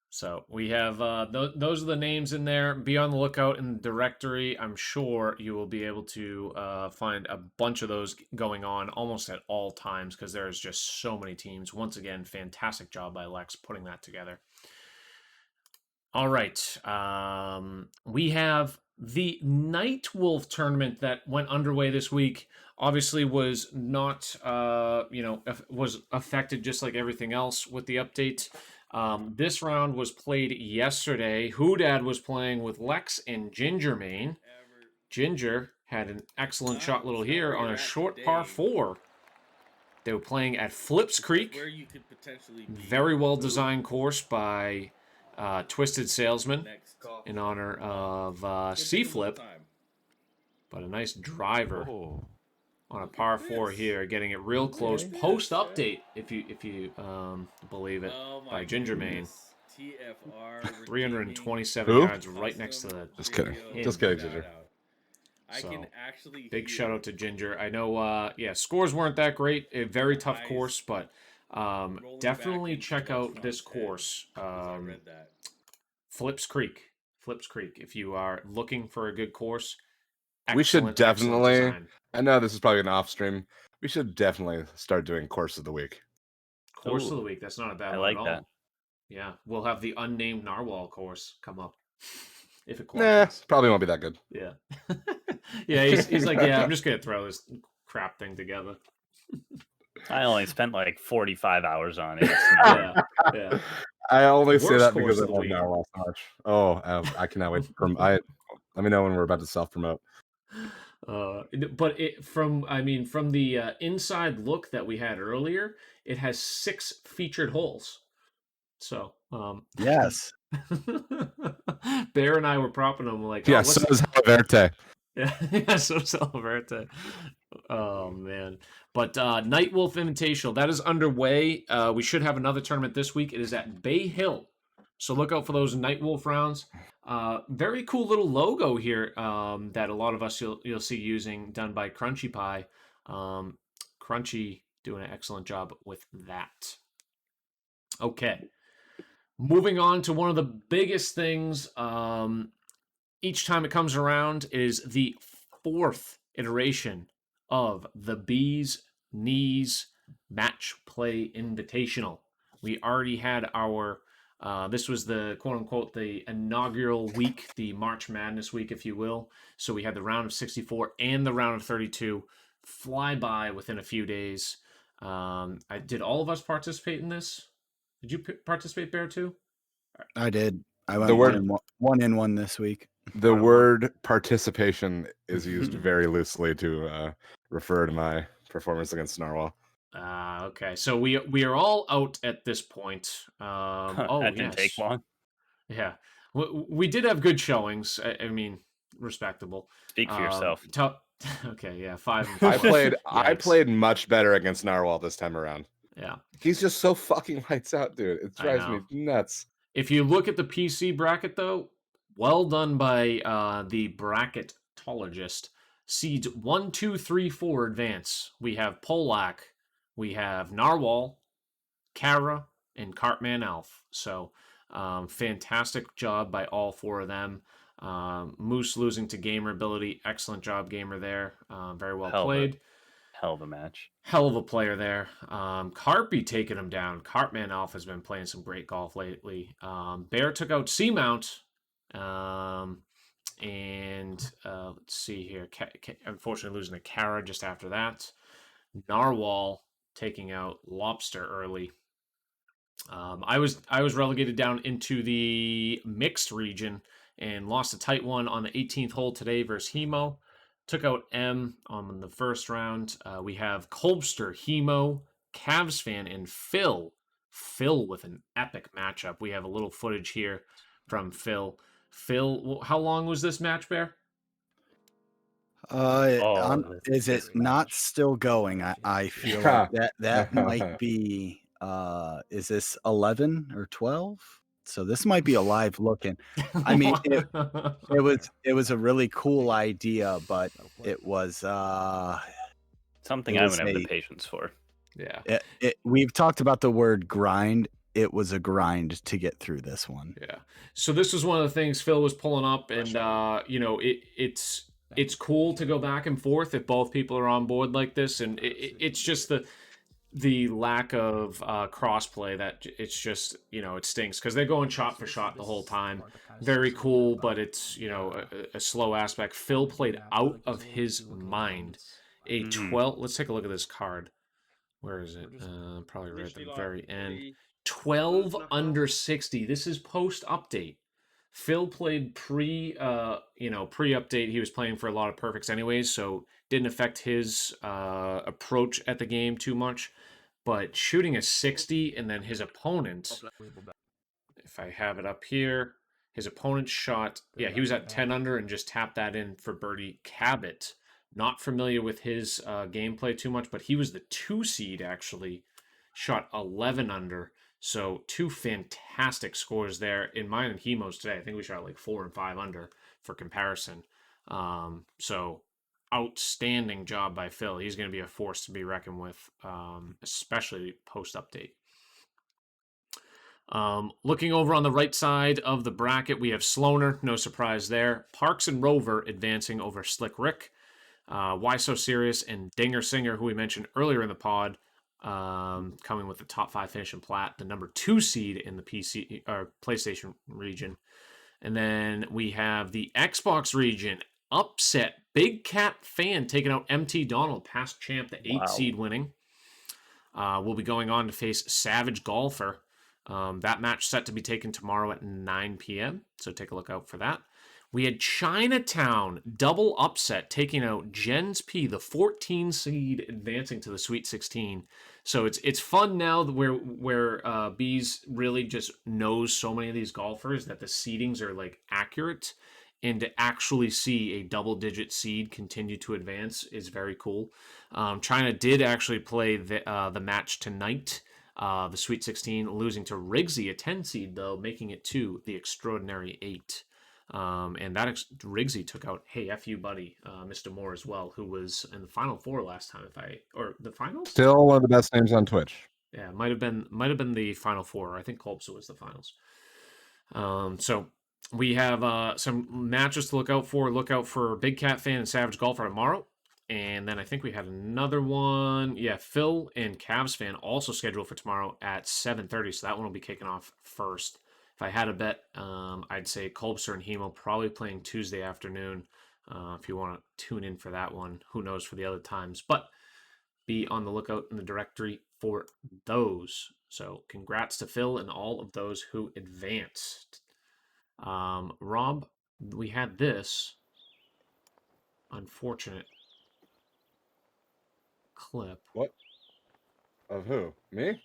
So we have those are the names in there. Be on the lookout in the directory. I'm sure you will be able to find a bunch of those going on almost at all times because there's just so many teams. Once again, fantastic job by Lex putting that together. All right. We have the Night Wolf tournament that went underway this week. Obviously was not, was affected just like everything else with the update. This round was played yesterday. Hoodad was playing with Lex and Ginger Main. Ginger had an excellent shot little here on a short par 4. They were playing at Flips Creek. Where you could potentially be very well designed course by Twisted Salesman in honor of C-Flip. But a nice driver on a par 4 here, getting it real close post update, if you believe it, by Ginger Main. 327 yards right next to the. Just kidding, Ginger. So, big shout out to Ginger. I know, scores weren't that great. A very tough course, but definitely check out this course. Flips Creek, if you are looking for a good course. We should definitely, I know this is probably an off stream, we should definitely start doing Course of the Week. Course of the Week, that's not a bad I one like at all. that. Yeah, we'll have the unnamed Narwhal course come up. If it Nah, qualifies. probably won't be that good. Yeah. Yeah, he's like, yeah, I'm just going to throw this crap thing together. I only spent like 45 hours on it. Yeah. I only say Worst that course because I of the love week. Narwhal so much. I cannot wait. Let me know when we're about to self-promote. But from the inside look that we had earlier, it has 6 featured holes. So yes, Bear and I were propping them like, yeah. So is Verte. Yeah, so is Verte. Oh man! But Night Wolf Invitational that is underway. We should have another tournament this week. It is at Bay Hill, so look out for those Night Wolf rounds. Very cool little logo here that a lot of us you'll see using, done by Crunchy Pie. Crunchy doing an excellent job with that. Okay. Moving on to one of the biggest things each time it comes around, it is the 4th iteration of the Bees Knees Match Play Invitational. We already had our, this was the quote-unquote the inaugural week, the March Madness week, if you will. So we had the round of 64 and the round of 32 fly by within a few days. Did all of us participate in this? Did you participate, Bear, too? I did. I The went word- one in one this week. The 1-1. word participation is used very loosely to refer to my performance against Narwhal. Okay, so we are all out at this point. That didn't take long. Yeah, we did have good showings. I mean, respectable. Speak for yourself. Okay, yeah, 5 and 4. I Yikes. played much better against Narwhal this time around. Yeah, He's just so fucking lights out, dude. It I drives know. me nuts. If you look at the PC bracket, though, well done by the bracketologist. Seeds 1, 2, 3, 4 advance. We have Polak, we have Narwhal, Kara, and Cartman Elf. So, fantastic job by all 4 of them. Moose losing to Gamer Ability. Excellent job, Gamer, there. Very well played. Hell of a match. Hell of a player there. Carpy taking him down. Cartman Elf has been playing some great golf lately. Bear took out Seamount. Let's see here. Unfortunately, losing to Kara just after that. Narwhal taking out Lobster early. I was relegated down into the mixed region and lost a tight one on the 18th hole today versus Hemo. Took out M on the first round. We have Colbster, Hemo, Cavs fan, and Phil. Phil with an epic matchup. We have a little footage here from Phil. Phil, how long was this match, Bear? Is it not still going? I feel like that might be. Is this 11 or 12? So this might be a live looking. I mean, it was a really cool idea, but it was something it I was wouldn't have the patience for. Yeah. We've talked about the word grind. It was a grind to get through this one. Yeah. So this was one of the things Phil was pulling up, and it's cool to go back and forth if both people are on board like this, and it's just the lack of crossplay that it's just it stinks because they're going shot for shot the whole time. Very cool, but it's a slow aspect. Phil played out of his mind. A 12. Let's take a look at this card. Where is it? Probably right at the very end. 12 under 60. This is post update. Phil played pre-update. He was playing for a lot of perfects anyways, so didn't affect his approach at the game too much. But shooting a 60, and then his opponent, if I have it up here, his opponent shot, he was at 10 under and just tapped that in for birdie. Cabot, not familiar with his gameplay too much, but he was the 2 seed actually, shot 11 under. So 2 fantastic scores there. In mine and Hemo's today, I think we shot like 4 and 5 under for comparison. So outstanding job by Phil. He's going to be a force to be reckoned with, especially post-update. Looking over on the right side of the bracket, we have Sloaner, no surprise there. Parks and Rover advancing over Slick Rick. Why So Serious and Dinger Singer, who we mentioned earlier in the pod, coming with the top 5 finish in plat, the number 2 seed in the PC or PlayStation region. And then we have the Xbox region upset. Big Cat Fan taking out MT Donald, past champ, the 8 seed winning. We'll be going on to face Savage Golfer. That match set to be taken tomorrow at 9 p.m. So take a look out for that. We had Chinatown double upset taking out Jens P, the 14 seed, advancing to the Sweet 16. So it's fun now where Bees really just knows so many of these golfers that the seedings are like accurate, and to actually see a double-digit seed continue to advance is very cool. China did actually play the match tonight, the Sweet 16, losing to Riggsy, a 10 seed though, making it to the extraordinary 8. And that Riggsy took out, hey, F you, buddy, Mr. Moore as well, who was in the Final Four last time, or the finals? Still one of the best names on Twitch. Yeah, might have been the Final Four. I think Colbster was the finals. So we have some matches to look out for. Look out for Big Cat Fan and Savage Golfer tomorrow. And then I think we had another one. Yeah, Phil and Cavs Fan also scheduled for tomorrow at 7:30. So that one will be kicking off first. If I had a bet, I'd say Colbster and Hemo probably playing Tuesday afternoon. If you want to tune in for that one, who knows for the other times. But be on the lookout in the directory for those. So congrats to Phil and all of those who advanced. Rob, we had this unfortunate clip. What? Of who? Me?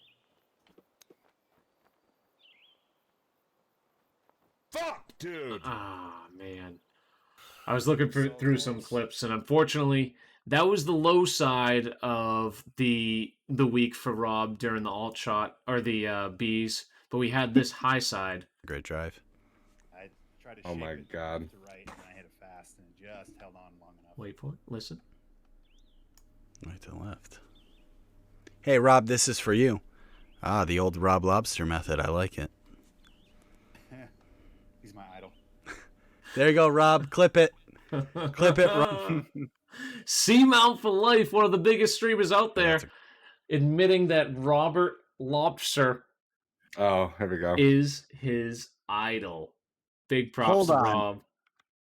Fuck, dude. Ah, man. I was looking So through some close. clips, and unfortunately, that was the low side of the week for Rob during the alt shot or the bees. But we had this high side. Great drive. I tried to Oh shape my it God. to right, and I hit it fast, and it just held on long enough. Wait for it. Listen. Right to left. Hey, Rob, this is for you. Ah, the old Rob Lobster method. I like it. He's my idol. There you go, Rob. Clip it. Clip it, Rob. Seamount for life, one of the biggest streamers out there, That's admitting that Robert Lobster Oh, here we go. is his idol. Big props Hold to on. Rob.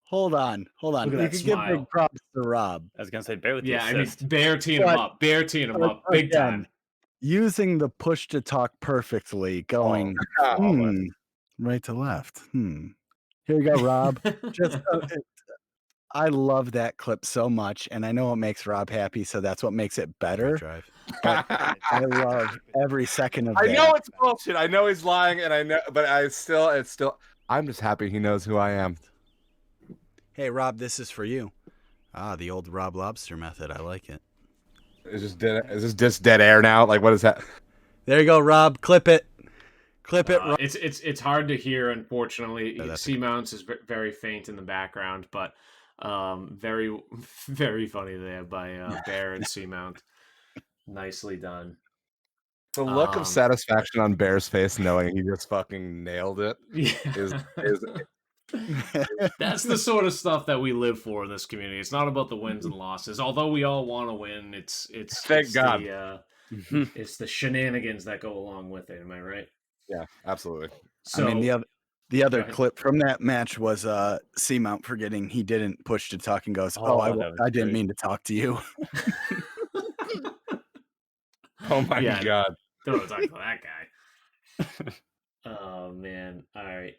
Hold on. Look at We that could give smile. big props to Rob. I was gonna say, bear with the Yeah, I mean, assist. Bear teeing him But- up. Bear teeing him but up. Big again, time. Using the push to talk perfectly, going right to left. Here you go, Rob. Just I love that clip so much, and I know it makes Rob happy, so that's what makes it better. But I love every second of I that. know it's bullshit. I know he's lying, and I know, but it's still. I'm just happy he knows who I am. Hey, Rob, this is for you. Ah, the old Rob Lobster method. I like it. Is this just dead air now? Like, what is that? There you go, Rob. Clip it. Clip it. Rob. It's hard to hear, unfortunately. Yeah, that's Seamounts is very faint in the background, but very very funny there by Bear and Seamount. Nicely done. The look of satisfaction on Bear's face, knowing he just fucking nailed it, Yeah. is That's the sort of stuff that we live for in this community. It's not about the wins and losses, although we all want to win. It's Thank God. It's the shenanigans that go along with it. Am I right? Yeah, absolutely. So I mean, the other Go ahead. clip from that match was Seamount forgetting he didn't push to talk and goes, Oh, I that was didn't great. mean to talk to you. Oh my Yeah. God. Don't want to talk about that guy. Oh man. All right.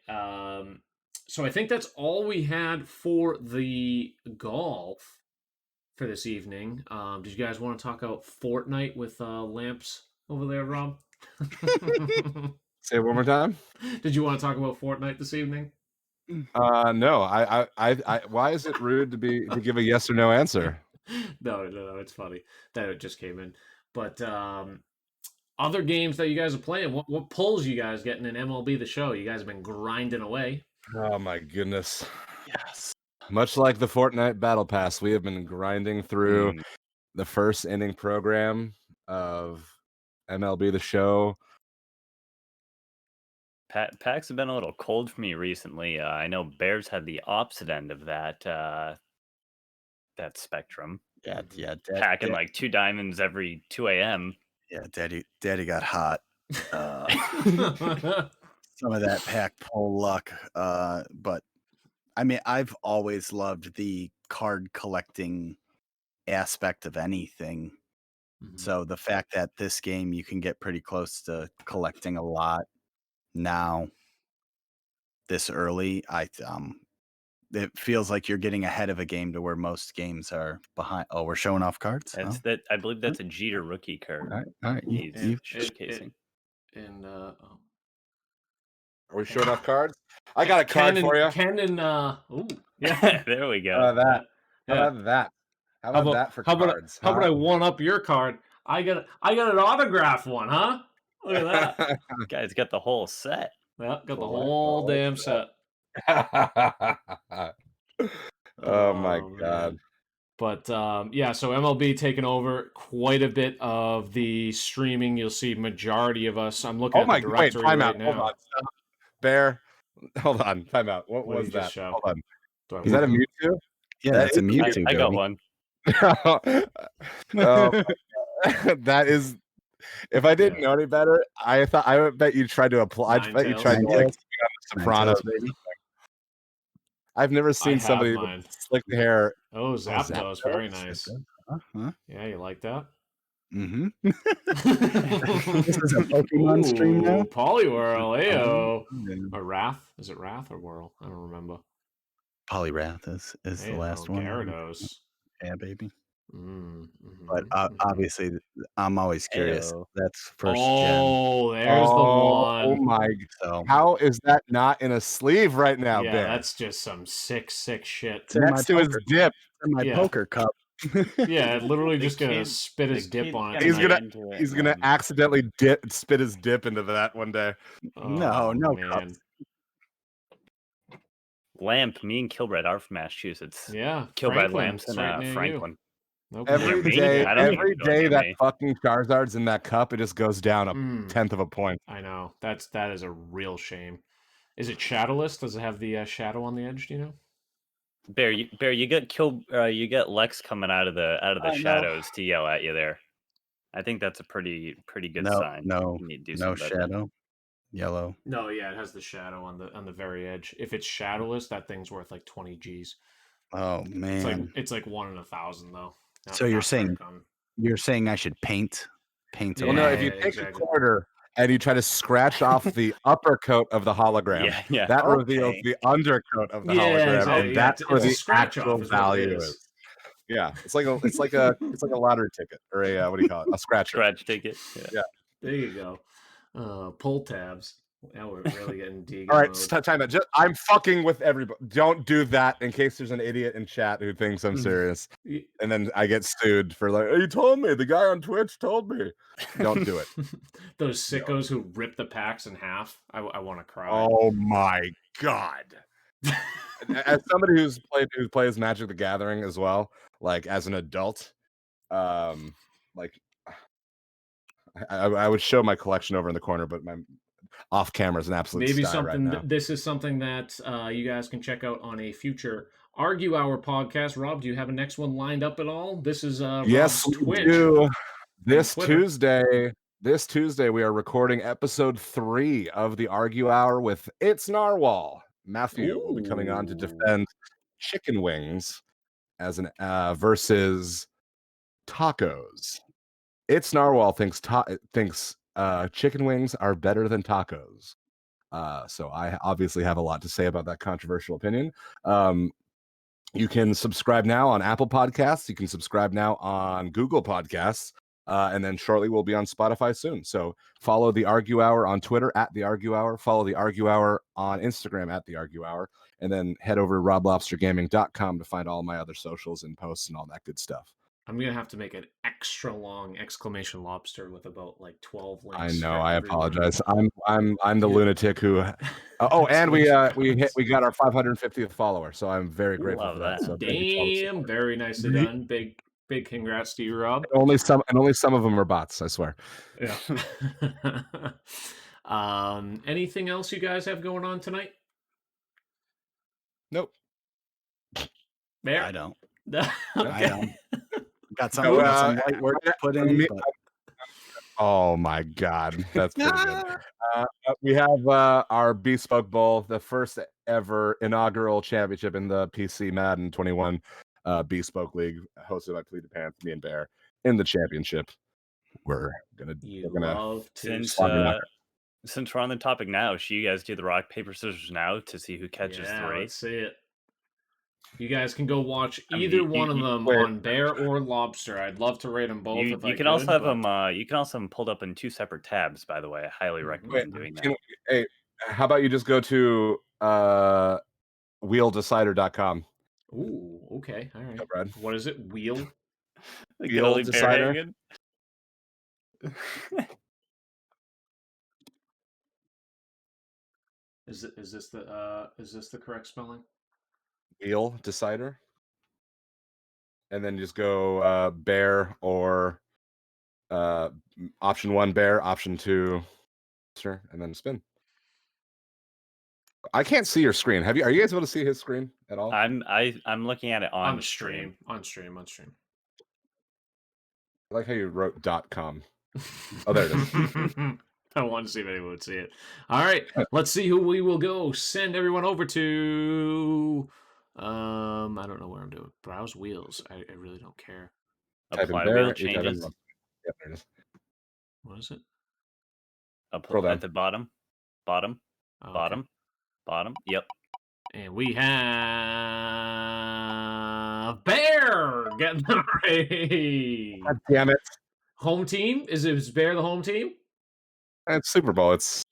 So I think that's all we had for the golf for this evening. Did you guys want to talk about Fortnite with Lamps over there, Rob? Say it one more time. Did you want to talk about Fortnite this evening? No. I why is it rude to give a yes or no answer? No, it's funny that it just came in. But other games that you guys are playing, what pulls you guys getting in MLB The Show? You guys have been grinding away. Oh my goodness. Yes. Much like the Fortnite Battle Pass, we have been grinding through the first inning program of MLB The Show. Packs have been a little cold for me recently. I know Bears had the opposite end of that spectrum. Yeah. Packing like 2 diamonds every 2 a.m. Yeah, Daddy got hot. Some of that pack pull luck. But I mean, I've always loved the card collecting aspect of anything. So the fact that this game you can get pretty close to collecting a lot now this early, it feels like you're getting ahead of a game to where most games are behind. Oh, we're showing off cards. That's that. I believe that's a Jeter rookie card. All right. He's And- showcasing. And Are we showing off cards? I got a card for you. Ken and ooh, Yeah, there we How go. about that? How Yeah. about that? How about that for how about cards? how about I one up your card? I got an autograph one, huh? Look at that. Guy's got the whole set. Yeah, got the Cool. whole damn set. Oh my man. God. But yeah, so MLB taking over quite a bit of the streaming. You'll see majority of us. I'm looking Oh at my the wait, directory time right out. Hold now. on. Stop. Bear, Hold on, time out. What What did was you that? just show? Hold on. Do I Is that a want them? Mewtwo? Yeah, That that's a is Mewtwo. I got Gobi. one. That is. If I didn't Yeah. know any better, I would bet you tried to apply. I bet you Ninetales? tried to like Ninetales. be on the Sopranos. Ninetales, baby. I've never seen have somebody with mine. slick hair. Oh, Zapdos, Zapdos? very nice. Huh? Yeah, you like that? Mm-hmm. This is a Pokemon stream now. Ooh, Poliwhirl, ayo. Yeah. Or Wrath? Is it Wrath or Whirl? I don't remember. Poliwrath is the last one. Gyarados. Yeah, baby. But obviously, I'm always curious. Ayo. That's first gen. Oh, there's the one. Oh my! So How is that not in a sleeve right now, Yeah, Bear? that's just some sick shit. it's in my Next to his poker, dip. in my Yeah. poker cup. Yeah, literally The just gonna kid- spit his the dip kid's on it. kinda He's gonna into it, he's gonna man. accidentally spit his dip into that one day. No, no man. cups. Lamp, me and Kilbride are from Massachusetts. Yeah, Kilbride Franklin, Lamps it's and right near you. Franklin. Nope. Every me? day, I don't think every it's going day near that me. fucking Charizard's in that cup, it just goes down a Mm. tenth of a point. I know. That is a real shame. Is it shadowless? Does it have the shadow on the edge? Do you know? Bear, you get Lex coming out of the No. shadows to yell at you there. I think that's a pretty good No, sign. no, You need to do no something better. shadow. Yellow. No, yeah, it has the shadow on the very edge. If it's shadowless, that thing's worth like 20 G's. Oh man. It's like 1 in 1,000 though. So you're saying Starcon. you're saying I should paint Well, no, if you Yeah, take exactly. a quarter and you try to scratch off the upper coat of the hologram, Yeah. that Okay. reveals the undercoat of the Yeah, hologram, exactly. and Yeah, that's where it's a the scratch actual off is what it value is. is. Yeah, it's like a lottery ticket or a what do you call it? A scratcher. Scratch ticket. Yeah. There you go. Pull tabs. Now we're really getting Deegan All right, mode. time out. I'm fucking with everybody. Don't do that in case there's an idiot in chat who thinks I'm serious, and then I get sued for like, "You told me. The guy on Twitch told me." Don't do it. Those sickos who rip the packs in half. I want to cry. Oh my god! As somebody who plays Magic the Gathering as well, like as an adult, like I would show my collection over in the corner, but my off camera is an absolute Maybe sty something. right now. This is something that you guys can check out on a future Argue Hour podcast. Rob, do you have a next one lined up at all? This is Yes, Rob's we Twitch. do. This Twitter. Tuesday, we are recording episode 3 of the Argue Hour with It's Narwhal. Matthew will be coming on to defend chicken wings as an versus tacos. It's Narwhal thinks chicken wings are better than tacos. So I obviously have a lot to say about that controversial opinion. You can subscribe now on Apple Podcasts. You can subscribe now on Google Podcasts. And then shortly we'll be on Spotify soon. So follow the Argue Hour on Twitter at the Argue Hour. Follow the Argue Hour on Instagram at the Argue Hour. And then head over to roblobstergaming.com to find all my other socials and posts and all that good stuff. I'm gonna have to make an extra long exclamation lobster with about like 12 links. I know. for I everyone. apologize. I'm the lunatic who. And we got our 550th follower, so I'm very grateful Love for that. that. So thank you for all the Damn, support. very nicely done. Big congrats to you, Rob. Only some of them are bots. I swear. Yeah. Anything else you guys have going on tonight? Nope. Bear? I don't. Okay. I don't. Got some light work to put in. But... Oh my god, that's pretty good. We have our Bespoke Bowl, the first ever inaugural championship in the PC Madden 21 Bespoke League, hosted by Pleated Pants, me and Bear in the championship. We're gonna love to since we're on the topic now, should you guys do the rock paper scissors now to see who catches the race? Let's see it. You guys can go watch either one of them on Bear or Lobster. I'd love to rate them both. You can also have them. You can also have them pulled up in 2 separate tabs. By the way, I highly recommend doing that. Hey, how about you just go to wheeldecider.com? Ooh, okay, all right. Brad. What is it? Wheel Decider. Is this the correct spelling? Wheel Decider. And then just go Bear or option 1 Bear, option 2 and then spin. I can't see your screen. Are you guys able to see his screen at all? I'm looking at it on the stream. On stream. I like how you wrote .com. Oh, there it is. I wanted to see if anyone would see it. All right, let's see who we will go send everyone over to. I don't know where I'm doing. Browse wheels. I really don't care. Type in Apply there, wheel you type in changes. one. Yep, there it is. What is it? Scroll down. At the bottom. Bottom. Oh, okay. Bottom. Yep. And we have Bear getting the raid. God damn it. Home team? Is Bear the home team? It's Super Bowl. It's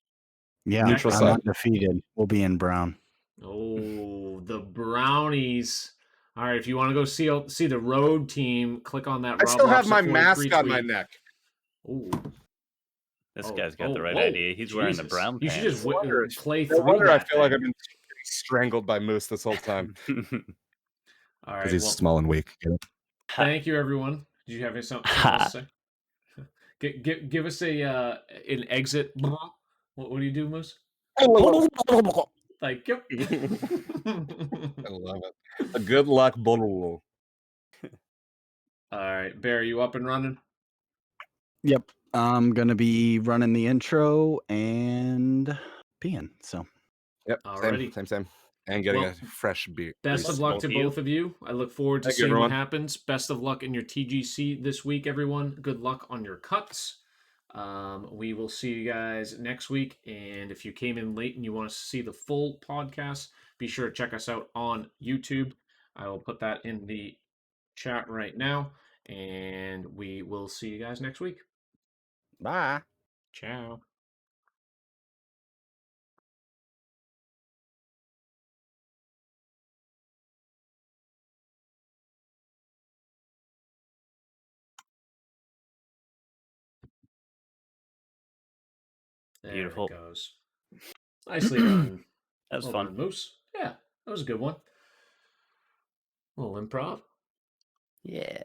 Yeah, neutral I'm side. undefeated. We'll be in brown. Oh, the Brownies. All right, if you want to go see the road team, click on that. I still have my Roblox mask 43 on my tweet. neck. Ooh. This guy's got the right idea. He's wearing the brown You pants. should just play No through wonder I that feel like thing. I've been strangled by Moose this whole time. All right, Because he's small and weak. Get it? Thank you, everyone. Did you have something else to say? Give us an exit. What do you do, Moose? Thank you. I love it. A good luck. All right, Bear, you up and running? Yep. I'm going to be running the intro and peeing. So, yep. Alrighty. Same. And getting Well, a fresh beer. Best of luck to both of you. I look forward to Thank you, seeing what everyone. happens. Best of luck in your TGC this week, everyone. Good luck on your cuts. We will see you guys next week. And if you came in late and you want to see the full podcast, be sure to check us out on YouTube. I will put that in the chat right now. And we will see you guys next week. bye. Ciao. There Beautiful. it goes. Nicely done. That was Well fun. done, Moose. Yeah, that was a good one. A little improv. Yeah.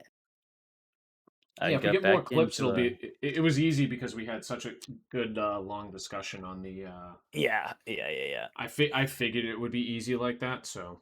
Yeah, if we get more clips, it'll be. It was easy because we had such a good long discussion on the. Yeah. I figured it would be easy like that, so